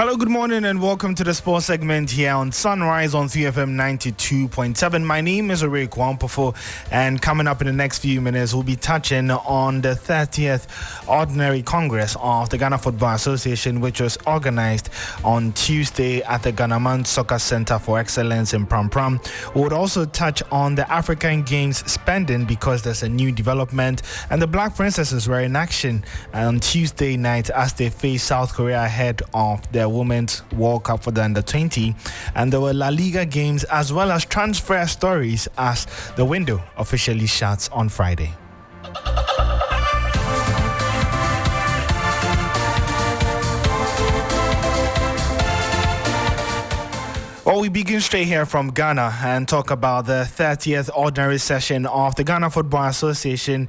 Hello, good morning and welcome to the sports segment here on Sunrise on CFM 92.7. My name is Owuraku Ampofo, and coming up in the next few minutes we'll be touching on the 30th Ordinary Congress of the Ghana Football Association, which was organized on Tuesday at the Ghana Soccer Center for Excellence in Pram Pram. We would also touch on the African Games spending because there's a new development, and the Black Princesses were in action on Tuesday night as they face South Korea ahead of the Women's World Cup for the Under-20, and there were La Liga games as well as transfer stories as the window officially shuts on Friday. Well, we begin straight here from Ghana and talk about the 30th Ordinary Session of the Ghana Football Association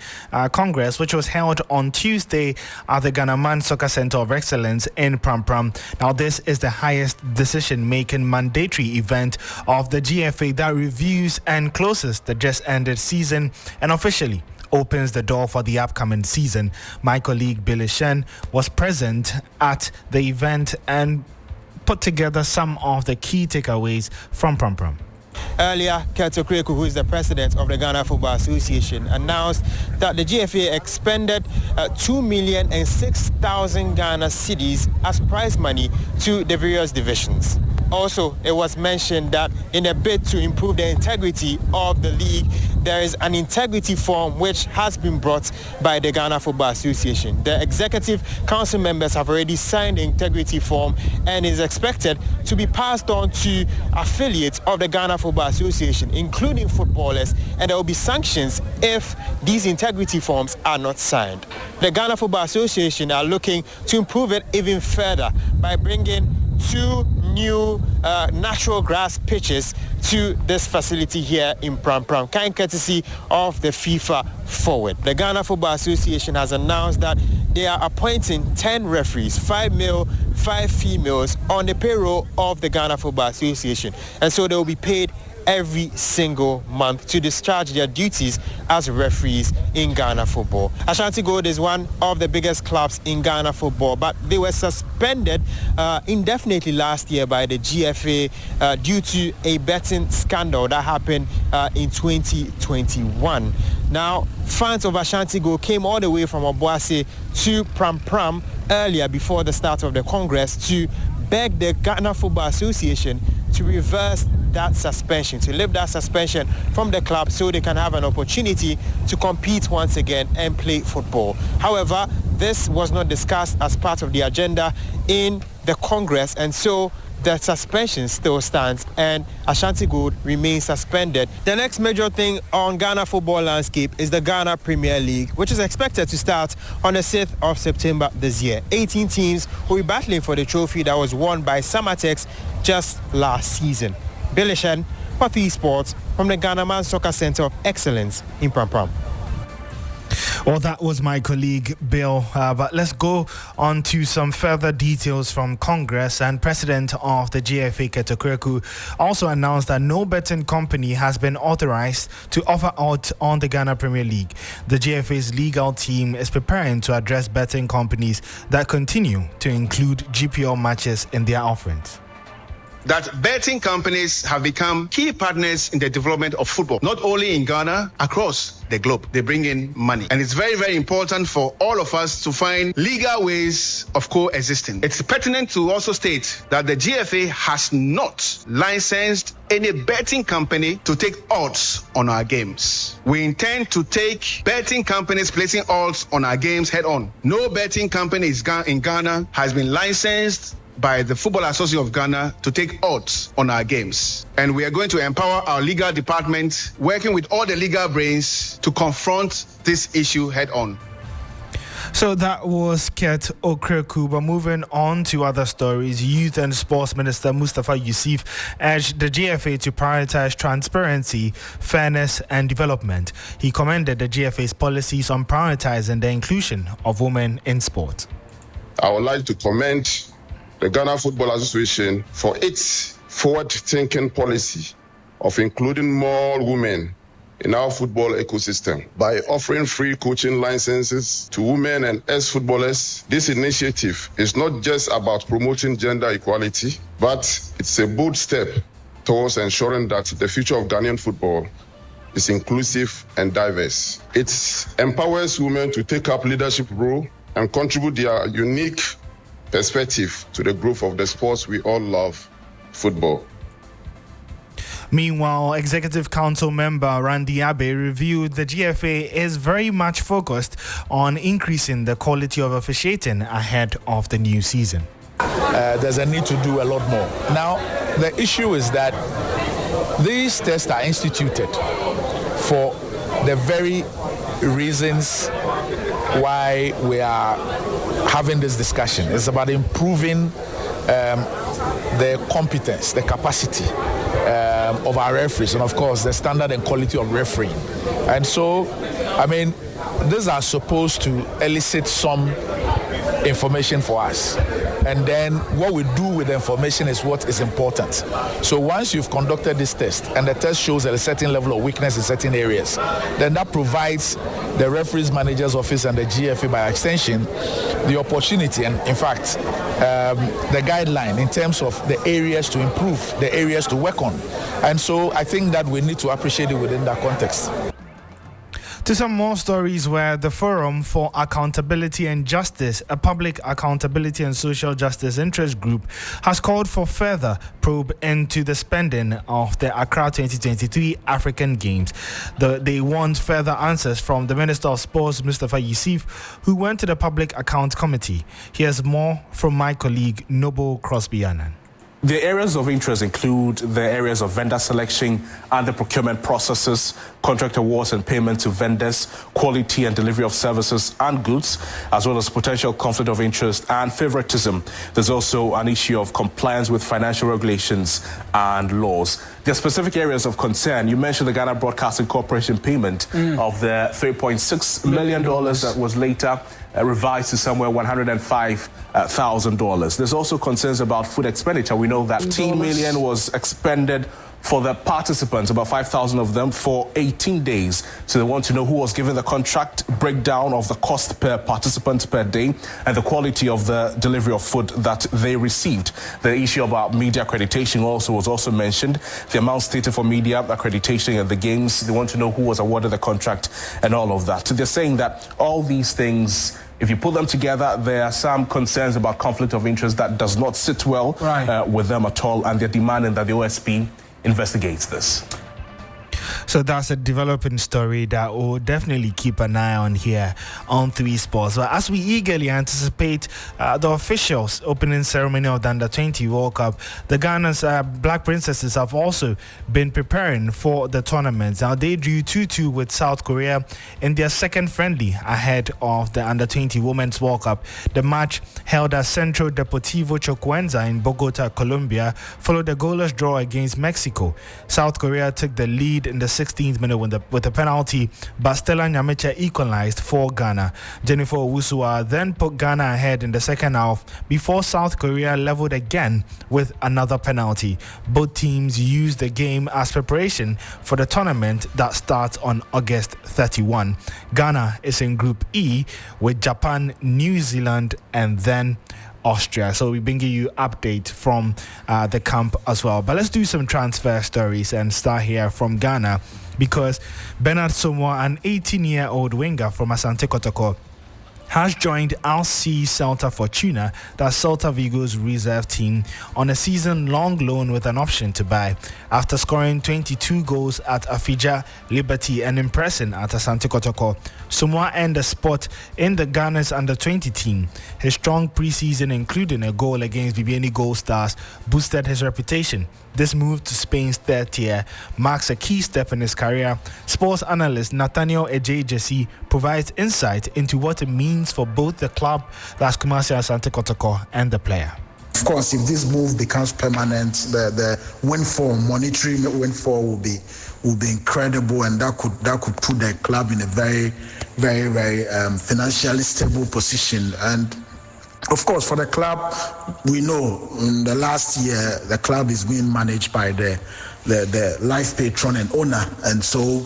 Congress, which was held on Tuesday at the Ghana Soccer Center of Excellence in Pram Pram. Now, this is the highest decision-making mandatory event of the GFA that reviews and closes the just-ended season and officially opens the door for the upcoming season. My colleague Billy Shen was present at the event and put together some of the key takeaways from Pram Pram. Earlier, Owuraku, who is the president of the Ghana Football Association, announced that the GFA expended 2,006,000 Ghana cedis as prize money to the various divisions. Also, it was mentioned that in a bid to improve the integrity of the league, there is an integrity form which has been brought by the Ghana Football Association. The executive council members have already signed the integrity form and is expected to be passed on to affiliates of the Ghana Football Association, including footballers, and there will be sanctions if these integrity forms are not signed. The Ghana Football Association are looking to improve it even further by bringing 2 new natural grass pitches to this facility here in Pram Pram, kind courtesy of the FIFA forward. The Ghana Football Association has announced that they are appointing 10 referees, 5 male, 5 females, on the payroll of the Ghana Football Association, and so they will be paid every single month to discharge their duties as referees in Ghana football. Ashanti Gold is one of the biggest clubs in Ghana football, but they were suspended indefinitely last year by the GFA due to a betting scandal that happened in 2021. Now, fans of Ashanti Gold came all the way from Obuasi to Pram Pram earlier before the start of the Congress to beg the Ghana Football Association to reverse that suspension, to lift that suspension from the club so they can have an opportunity to compete once again and play football. However, this was not discussed as part of the agenda in the Congress, and so the suspension still stands and Ashanti Gold remains suspended. The next major thing on Ghana football landscape is the Ghana Premier League, which is expected to start on the 6th of September this year. 18 teams will be battling for the trophy that was won by Samatex just last season. Billy Shen, Pathway Sports, from the Ghana Soccer Center of Excellence in Pram Pram. Well, that was my colleague Bill, but let's go on to some further details from Congress. And President of the GFA, Owuraku, also announced that no betting company has been authorized to offer out on the Ghana Premier League. The GFA's legal team is preparing to address betting companies that continue to include GPL matches in their offerings. That betting companies have become key partners in the development of football, not only in Ghana, across the globe. They bring in money. And it's very, very important for all of us to find legal ways of coexisting. It's pertinent to also state that the GFA has not licensed any betting company to take odds on our games. We intend to take betting companies placing odds on our games head on. No betting company in Ghana has been licensed by the Football Association of Ghana to take odds on our games. And we are going to empower our legal department, working with all the legal brains to confront this issue head on. So that was Owuraku. But moving on to other stories, Youth and Sports Minister Mustafa Yusuf urged the GFA to prioritize transparency, fairness and development. He commended the GFA's policies on prioritizing the inclusion of women in sport. I would like to commend the Ghana Football Association for its forward-thinking policy of including more women in our football ecosystem. By offering free coaching licenses to women and ex-footballers, this initiative is not just about promoting gender equality, but it's a bold step towards ensuring that the future of Ghanaian football is inclusive and diverse. It empowers women to take up leadership role and contribute their unique perspective to the growth of the sports we all love, football. Meanwhile, Executive Council member Randy Abe reviewed the GFA is very much focused on increasing the quality of officiating ahead of the new season. There's a need to do a lot more. Now, the issue is that these tests are instituted for the very reasons why we are having this discussion. It's about improving the competence, the capacity of our referees, and of course the standard and quality of refereeing. And so, I mean, these are supposed to elicit some information for us, and then what we do with the information is what is important. So once you've conducted this test and the test shows a certain level of weakness in certain areas, then that provides the referees manager's office and the GFA by extension the opportunity and in fact the guideline in terms of the areas to improve, the areas to work on. And so I think that we need to appreciate it within that context. To some more stories where the Forum for Accountability and Justice, a public accountability and social justice interest group, has called for further probe into the spending of the Accra 2023 African Games. They want further answers from the Minister of Sports, Mustafa Yusuf, who went to the Public Account Committee. Here's more from my colleague, Noble Crosby-Annan. The areas of interest include the areas of vendor selection and the procurement processes, contract awards and payment to vendors, quality and delivery of services and goods, as well as potential conflict of interest and favoritism. There's also an issue of compliance with financial regulations and laws. There are specific areas of concern. You mentioned the Ghana Broadcasting Corporation payment of the $3.6 million that was later revised to somewhere $105,000. There's also concerns about food expenditure. We know that $10 million was expended for the participants, about 5,000 of them, for 18 days. So they want to know who was given the contract, breakdown of the cost per participant per day, and the quality of the delivery of food that they received. The issue about media accreditation was also mentioned. The amount stated for media accreditation at the games, they want to know who was awarded the contract and all of that. So they're saying that all these things, if you put them together, there are some concerns about conflict of interest that does not sit well with them at all, and they're demanding that the OSP investigates this. So that's a developing story that we'll definitely keep an eye on here on 3 Sports. But as we eagerly anticipate the officials opening ceremony of the Under-20 World Cup, the Ghana's Black Princesses have also been preparing for the tournament. Now, they drew 2-2 with South Korea in their second friendly ahead of the Under-20 Women's World Cup. The match, held at Centro Deportivo Chocuenza in Bogota, Colombia, followed a goalless draw against Mexico. South Korea took the lead in the 16th minute with a penalty, but Stella Nyamecha equalized for Ghana. Jennifer Owusua then put Ghana ahead in the second half before South Korea leveled again with another penalty. Both teams used the game as preparation for the tournament that starts on August 31. Ghana is in Group E with Japan, New Zealand, and then Austria. So we're bringing you update from the camp as well. But let's do some transfer stories and start here from Ghana, because Bernard Somoa, an 18-year-old winger from Asante Kotoko, has joined RC Celta Fortuna, that's Celta Vigo's reserve team, on a season-long loan with an option to buy. After scoring 22 goals at Afija, Liberty, and impressing at Asante Kotoko, Somoa earned a spot in the Ghana's under-20 team. His strong preseason, including a goal against BBN Gold Stars, boosted his reputation. This move to Spain's third tier marks a key step in his career. Sports analyst Nathaniel Ejejesi provides insight into what it means for both the club, that's Kumasi Asante Kotoko, and the player. Of course, if this move becomes permanent, the windfall, monetary windfall will be incredible, and that could put the club in a very financially stable position. And of course, for the club, we know in the last year the club is being managed by the life patron and owner, and so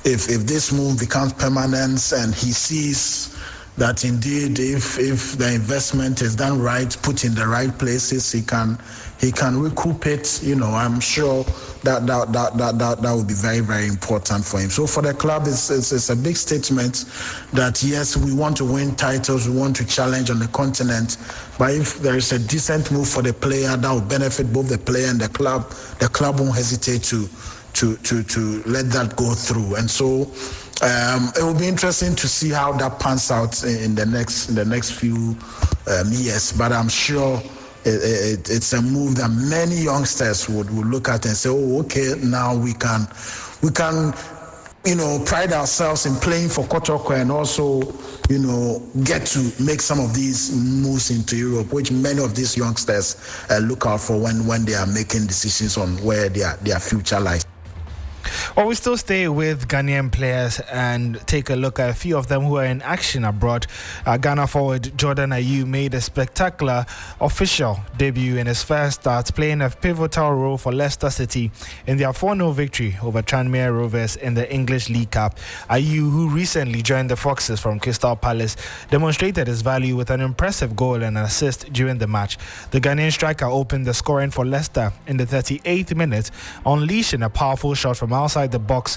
if this move becomes permanent and he sees that indeed if the investment is done right, put in the right places, he can recoup it. I'm sure that would be very, very important for him. So for the club, it's a big statement that yes, we want to win titles, we want to challenge on the continent, but if there is a decent move for the player that will benefit both the player and the club won't hesitate to let that go through. And so it will be interesting to see how that pans out in the next few years. But I'm sure it's a move that many youngsters would look at and say, oh, okay, now we can pride ourselves in playing for Kotoko and also get to make some of these moves into Europe, which many of these youngsters look out for when they are making decisions on where their future lies. Well, we still stay with Ghanaian players and take a look at a few of them who are in action abroad. Ghana forward Jordan Ayew made a spectacular official debut in his first start, playing a pivotal role for Leicester City in their 4-0 victory over Tranmere Rovers in the English League Cup. Ayew, who recently joined the Foxes from Crystal Palace, demonstrated his value with an impressive goal and an assist during the match. The Ghanaian striker opened the scoring for Leicester in the 38th minute, unleashing a powerful shot from outside the box.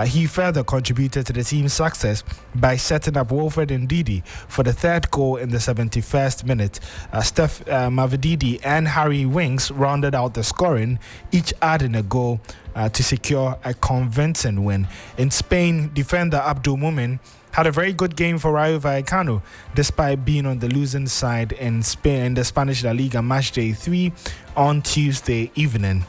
He further contributed to the team's success by setting up Wilfred Ndidi for the third goal in the 71st minute. Steph Mavididi and Harry Winks rounded out the scoring, each adding a goal to secure a convincing win. In Spain, defender Abdul Mumin had a very good game for Rayo Vallecano, despite being on the losing side in Spain in the Spanish La Liga matchday 3 on Tuesday evening.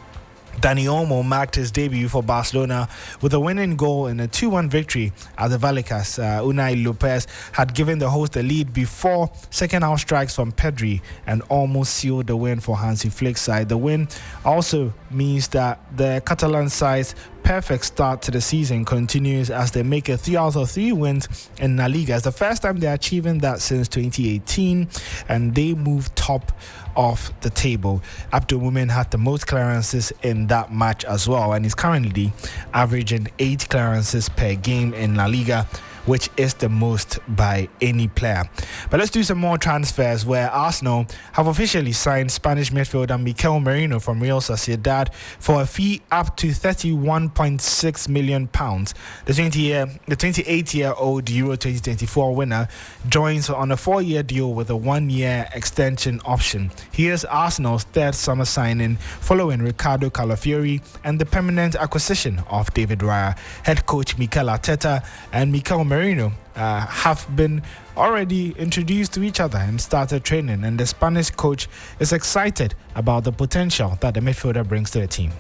Dani Olmo marked his debut for Barcelona with a winning goal in a 2-1 victory at the Vallecas. Unai Lopez had given the host the lead before second-half strikes from Pedri and almost sealed the win for Hansi Flick's side. The win also means that the Catalan side's perfect start to the season continues as they make it 3 out of 3 wins in La Liga. It's the first time they're achieving that since 2018, and they move top of the table. Abdul Mumin had the most clearances in that match as well, and is currently averaging 8 clearances per game in La Liga, which is the most by any player. But let's do some more transfers, where Arsenal have officially signed Spanish midfielder Mikel Merino from Real Sociedad for a fee up to £31.6 million. The 28-year-old Euro 2024 winner joins on a 4-year deal with a 1-year extension option. He is Arsenal's third summer signing, following Ricardo Calafiori and the permanent acquisition of David Raya. Head coach Mikel Arteta and Mikel Merino have been already introduced to each other and started training, and the Spanish coach is excited about the potential that the midfielder brings to the team.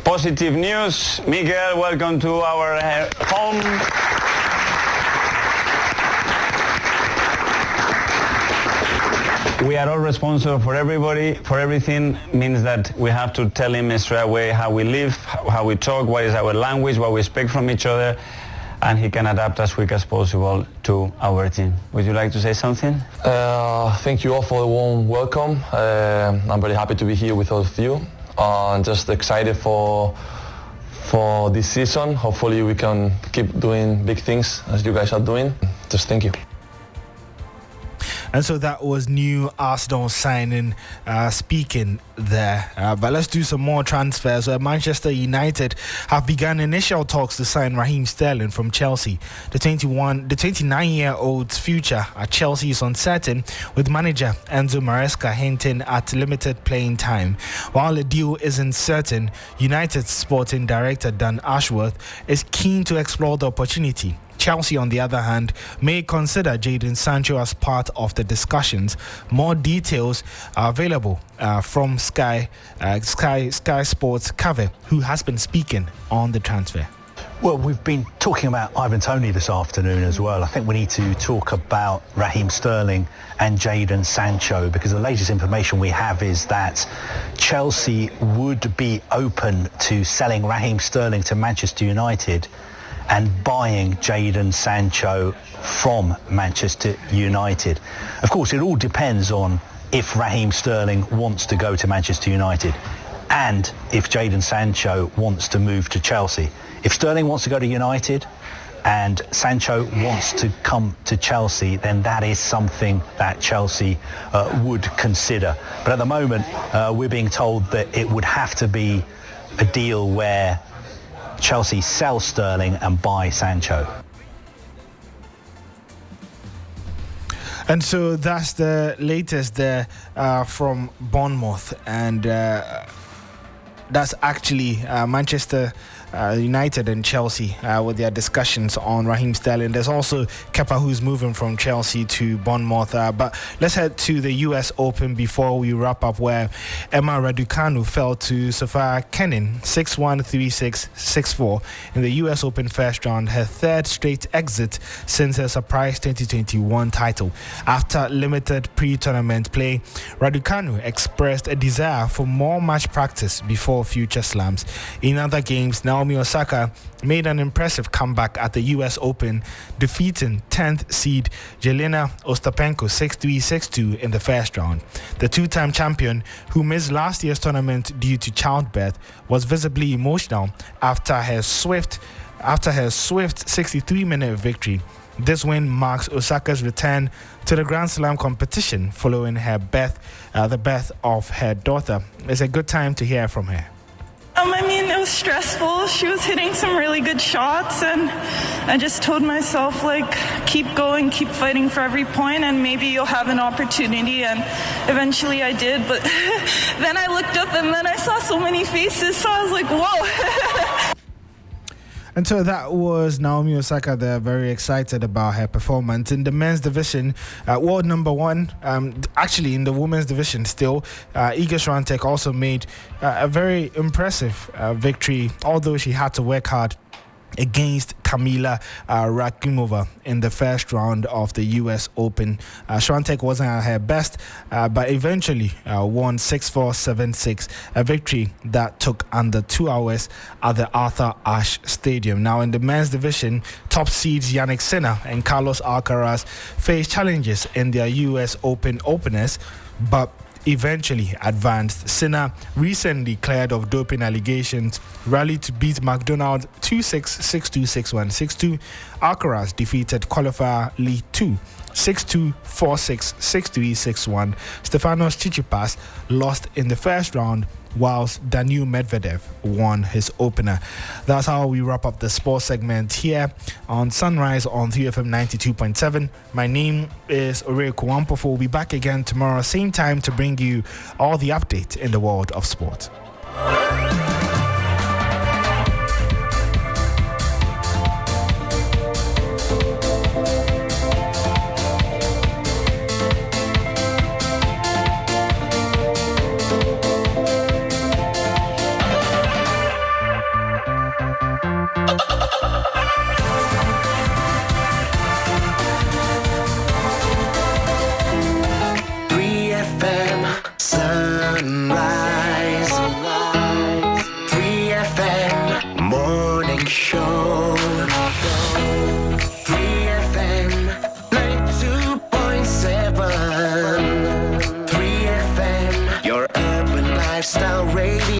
Positive news. Miguel, welcome to our home. We are all responsible for everybody, for everything. Means that we have to tell him straight away how we live, how we talk, what is our language, what we expect from each other, and he can adapt as quick as possible to our team. Would you like to say something? Thank you all for the warm welcome. I'm very happy to be here with all of you. I'm just excited for this season. Hopefully we can keep doing big things as you guys are doing. Just thank you. And so that was new Arsenal signing speaking there. But let's do some more transfers. Manchester United have begun initial talks to sign Raheem Sterling from Chelsea. The 29-year-old's future at Chelsea is uncertain, with manager Enzo Maresca hinting at limited playing time. While the deal isn't certain, United's sporting director Dan Ashworth is keen to explore the opportunity. Chelsea, on the other hand, may consider Jadon Sancho as part of the discussions. More details are available from Sky Sports Cover, who has been speaking on the transfer. Well, we've been talking about Ivan Toney this afternoon as well. I think we need to talk about Raheem Sterling and Jadon Sancho, because the latest information we have is that Chelsea would be open to selling Raheem Sterling to Manchester United and buying Jadon Sancho from Manchester United. Of course, it all depends on if Raheem Sterling wants to go to Manchester United and if Jadon Sancho wants to move to Chelsea. If Sterling wants to go to United, and Sancho wants to come to Chelsea, then that is something that Chelsea would consider. But at the moment, we're being told that it would have to be a deal where Chelsea sell Sterling and buy Sancho. And so that's the latest there from Bournemouth, and that's actually Manchester United and Chelsea with their discussions on Raheem Sterling. There's also Kepa, who's moving from Chelsea to Bournemouth. But let's head to the US Open before we wrap up, where Emma Raducanu fell to Sofia Kenin 6-1, 3-6, 6-4 in the US Open first round, her third straight exit since her surprise 2021 title. After limited pre-tournament play, Raducanu expressed a desire for more match practice before future slams. In other games, Naomi Osaka made an impressive comeback at the US Open, defeating 10th seed Jelena Ostapenko 6-3, 6-2 in the first round. The two-time champion, who missed last year's tournament due to childbirth, was visibly emotional after her swift 63-minute victory. This win marks Osaka's return to the Grand Slam competition following her the birth of her daughter. It's a good time to hear from her. I mean, it was stressful. She was hitting some really good shots, and I just told myself, like, keep going, keep fighting for every point, and maybe you'll have an opportunity. And eventually I did, but then I looked up and then I saw so many faces, so I was like, whoa. And so that was Naomi Osaka there, very excited about her performance. In the men's division, world number one, actually in the women's division still, Iga Swiatek also made a very impressive victory, although she had to work hard against Kamila Rakimova in the first round of the US Open. Swiatek wasn't at her best, but eventually won 6-4, 7-6, a victory that took under 2 hours at the Arthur Ashe Stadium. Now in the men's division, top seeds Yannick Sinner and Carlos Alcaraz faced challenges in their US Open openers, but eventually advanced. Sinner, recently cleared of doping allegations, rallied to beat McDonald 2-6, 6-2, 6-1, 6-2. Alcaraz defeated qualifier Lee 2, 6-2, 4-6, 6-3, 6-1. Stefanos Tsitsipas lost in the first round, whilst Daniil Medvedev won his opener. That's how we wrap up the sports segment here on Sunrise on 3FM 92.7. My name is Owuraku Ampofo. We'll be back again tomorrow, same time, to bring you all the updates in the world of sport. 3FM Sunrise, 3FM Morning Show.